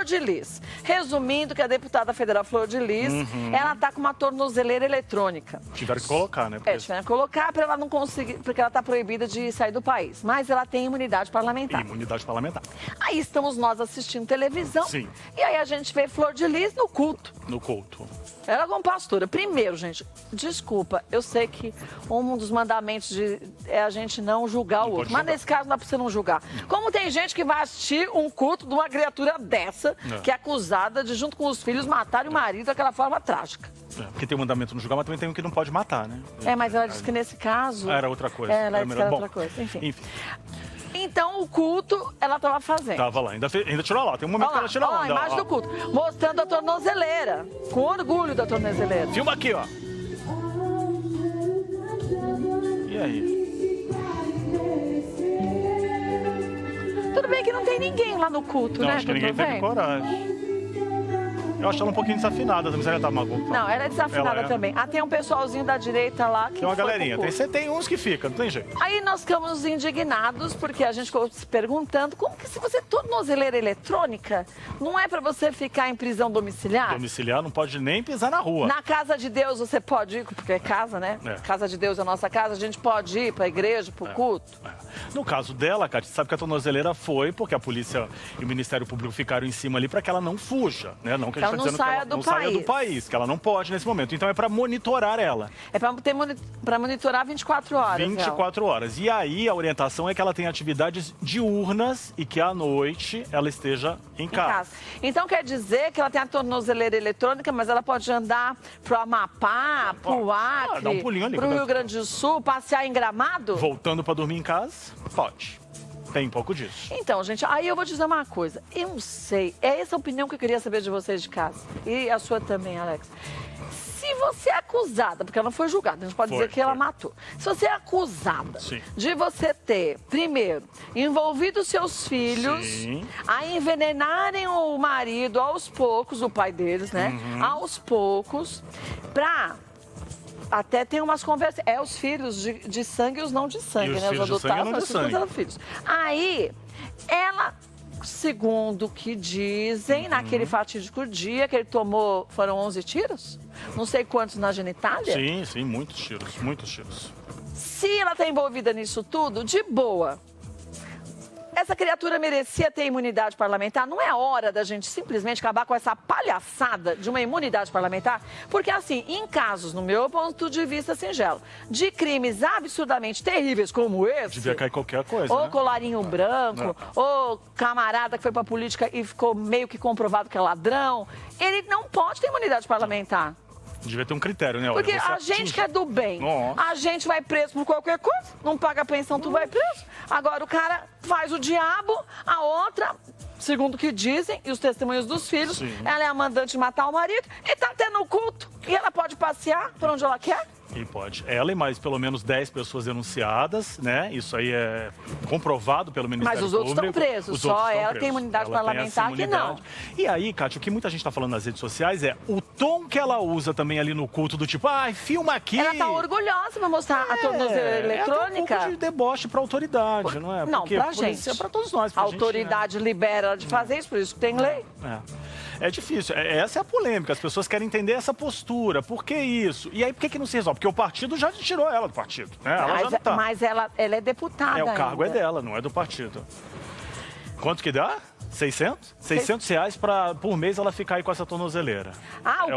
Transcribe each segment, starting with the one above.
Flor de Lis. Resumindo, que a deputada federal Flor de Lis, ela tá com uma tornozeleira eletrônica. Tiveram que colocar, né? Porque... Tiveram que colocar para ela não conseguir, porque ela tá proibida de sair do país. Mas ela tem imunidade parlamentar. Imunidade parlamentar. Aí estamos nós assistindo televisão. Sim. E aí a gente vê Flor de Lis no culto. No culto. Ela como pastora. Primeiro, gente, desculpa, eu sei que um dos mandamentos é a gente não julgar o outro. Mas nesse caso não dá pra você não julgar. Como tem gente que vai assistir um culto de uma criatura dessa, que é acusada de, junto com os filhos, matar o marido daquela forma trágica. Porque tem o mandamento no julgar, mas também tem um que não pode matar, né? Mas ela disse que nesse caso... Era outra coisa. Ela era disse que era outra coisa. Enfim. Então, o culto, ela estava fazendo. Tava lá, ainda tirou lá. Tem um momento que ela tirou lá. Ó, a imagem do culto. Mostrando a tornozeleira. Com orgulho da tornozeleira. Filma aqui, ó. E aí? Tudo bem que não tem ninguém lá no culto, Não, né? acho que ninguém teve coragem. Eu acho ela um pouquinho desafinada, mas ela tá maluca. Não, ela é desafinada também. Tem um pessoalzinho da direita lá que tem uma galerinha. Tem uns que ficam, não tem jeito. Aí nós ficamos indignados, porque a gente ficou se perguntando como que se você tornozeleira eletrônica, não é pra você ficar em prisão domiciliar? Domiciliar não pode nem pisar na rua. Na casa de Deus você pode ir, porque é casa, né? Casa de Deus é a nossa casa, a gente pode ir pra igreja, pro culto. No caso dela, Cátia, você sabe que a tornozeleira foi porque a polícia e o Ministério Público ficaram em cima ali para que ela não fuja, né? Não que a gente não saia do saia do país, que ela não pode nesse momento. Então é para monitorar ela. É para monitorar 24 horas. 24 horas. E aí a orientação é que ela tenha atividades diurnas e que à noite ela esteja em casa. Então quer dizer que ela tem a tornozeleira eletrônica, mas ela pode andar pro Amapá, pro Acre, dar um pulinho ali, pro Rio Grande do Sul, passear em Gramado? Voltando para dormir em casa? Pode. Tem um pouco disso. Então, gente, aí eu vou dizer uma coisa. Eu não sei, é essa a opinião que eu queria saber de vocês de casa. E a sua também, Alex. Se você é acusada, porque ela não foi julgada, a gente pode dizer que ela matou. Se você é acusada de você ter, primeiro, envolvido seus filhos a envenenarem o marido aos poucos, o pai deles, né? Aos poucos, pra... Até tem umas conversas. É os filhos de sangue e os não de sangue, né? Os adotados, mas os filhos. Aí, ela, segundo o que dizem, naquele fatídico dia que ele tomou, foram 11 tiros? Não sei quantos na genitália? Sim, muitos tiros, muitos tiros. Se ela está envolvida nisso tudo, de boa. Essa criatura merecia ter imunidade parlamentar? Não é hora da gente simplesmente acabar com essa palhaçada de uma imunidade parlamentar? Porque, assim, em casos, no meu ponto de vista singelo, de crimes absurdamente terríveis como esse... Devia cair qualquer coisa, ou né? colarinho branco, ou camarada que foi pra política e ficou meio que comprovado que é ladrão, ele não pode ter imunidade parlamentar. Devia ter um critério, né? Porque a gente que é do bem, a gente vai preso por qualquer coisa, não paga pensão, tu vai preso. Agora o cara faz o diabo, a outra, segundo o que dizem, e os testemunhos dos filhos, ela é a mandante de matar o marido e tá tendo culto. E ela pode passear por onde ela quer. E pode. Ela e mais pelo menos 10 pessoas denunciadas, né? Isso aí é comprovado pelo Ministério Público. Mas os outros estão presos, só ela tem imunidade parlamentar que não. E aí, Cátia, o que muita gente está falando nas redes sociais é o tom que ela usa também ali no culto, do tipo, ai, filma aqui. Ela tá orgulhosa pra mostrar a tornozeleira eletrônica. É um pouco de deboche pra autoridade, não é? Não, pra gente. É pra todos nós. A autoridade libera ela de fazer isso, por isso que tem lei. É difícil. Essa é a polêmica. As pessoas querem entender essa postura. Por que isso? E aí, por que não se resolve? Porque o partido já tirou ela do partido. Né? Ela já não tá. Mas ela é deputada. O cargo ainda. é dela, não é do partido. Quanto que dá? 600? 600 reais por mês ela ficar aí com essa tornozeleira.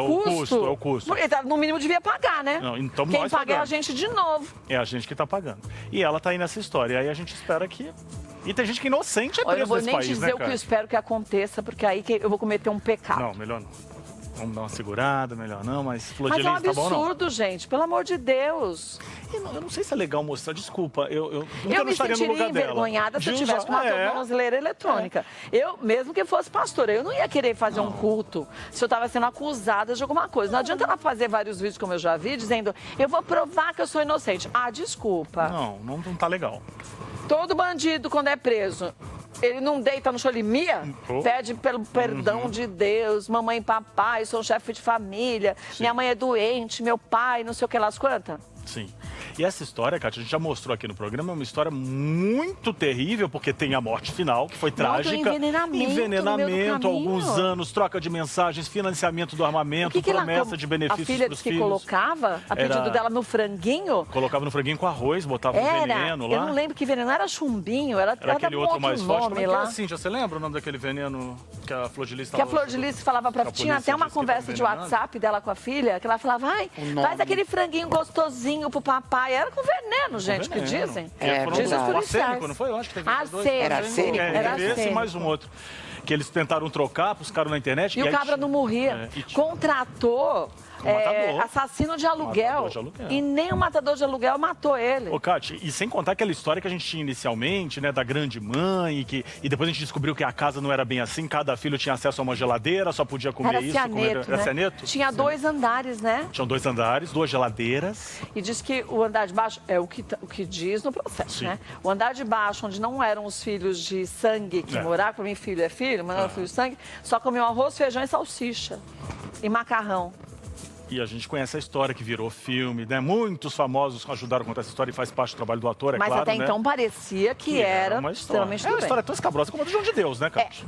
O custo? É o custo. No mínimo devia pagar, né? Não, então quem nós paga pagamos. é a gente de novo. É a gente que tá pagando. E ela tá aí nessa história. E aí a gente espera que... E tem gente que inocente é preso nesse país, né, Eu vou nem dizer o que eu espero que aconteça, porque aí eu vou cometer um pecado. Não, melhor não. Vamos dar uma segurada, melhor não, mas Flor de Lis tá bom, não? Mas é um absurdo, gente, pelo amor de Deus. Eu não sei se é legal mostrar, desculpa, eu me sentiria envergonhada se eu tivesse com uma tornozeleira eletrônica. Eu, mesmo que fosse pastora, eu não ia querer fazer um culto se eu estava sendo acusada de alguma coisa. Não adianta ela fazer vários vídeos, como eu já vi, dizendo, eu vou provar que eu sou inocente. Desculpa. Não tá legal. Todo bandido, quando é preso, ele não deita no chão, ele mia, pede pelo perdão de Deus, mamãe e papai, sou chefe de família, minha mãe é doente, meu pai, não sei o que lá, as quantas. Sim. E essa história, Kátia, a gente já mostrou aqui no programa, é uma história muito terrível, porque tem a morte final, que foi trágica. Envenenamento alguns anos, troca de mensagens, financiamento do armamento, promessa de benefícios para os filhos. A filha que colocava, a pedido dela, no franguinho? Colocava no franguinho com arroz, botava um veneno lá. Eu não lembro que veneno, era chumbinho, era aquele outro mais forte. Como é que lá. Cíntia, você lembra o nome daquele veneno que a Flor de Lis falava? Que a Flor de Lis falava pra... Tinha até uma conversa de WhatsApp dela com a filha, que ela falava, faz aquele franguinho gostosinho pro papai. Era com veneno, gente, que dizem. Dizem os policiais. Não foi? Eu acho que teve Era arsênico. Era esse e mais um outro. Que eles tentaram trocar, buscaram na internet. E o cabra não morria. Contratou assassino de aluguel. E nem o matador de aluguel matou ele. Ô, Kátia, e sem contar aquela história que a gente tinha inicialmente, né, da grande mãe, e depois a gente descobriu que a casa não era bem assim, cada filho tinha acesso a uma geladeira, só podia comer isso. Era cianeto? Tinha 2 andares, né? Tinham 2 andares, 2 geladeiras. E diz que o andar de baixo, é o que diz no processo, né? O andar de baixo, onde não eram os filhos de sangue que moravam, para mim filho é filho, mas não é filho de sangue, só comiam arroz, feijão e salsicha. E macarrão. E a gente conhece a história que virou filme, né? Muitos famosos ajudaram a contar essa história e faz parte do trabalho do ator, é claro, né? Mas até então parecia que era extremamente É uma história tão escabrosa como a do João de Deus, né, Kátia?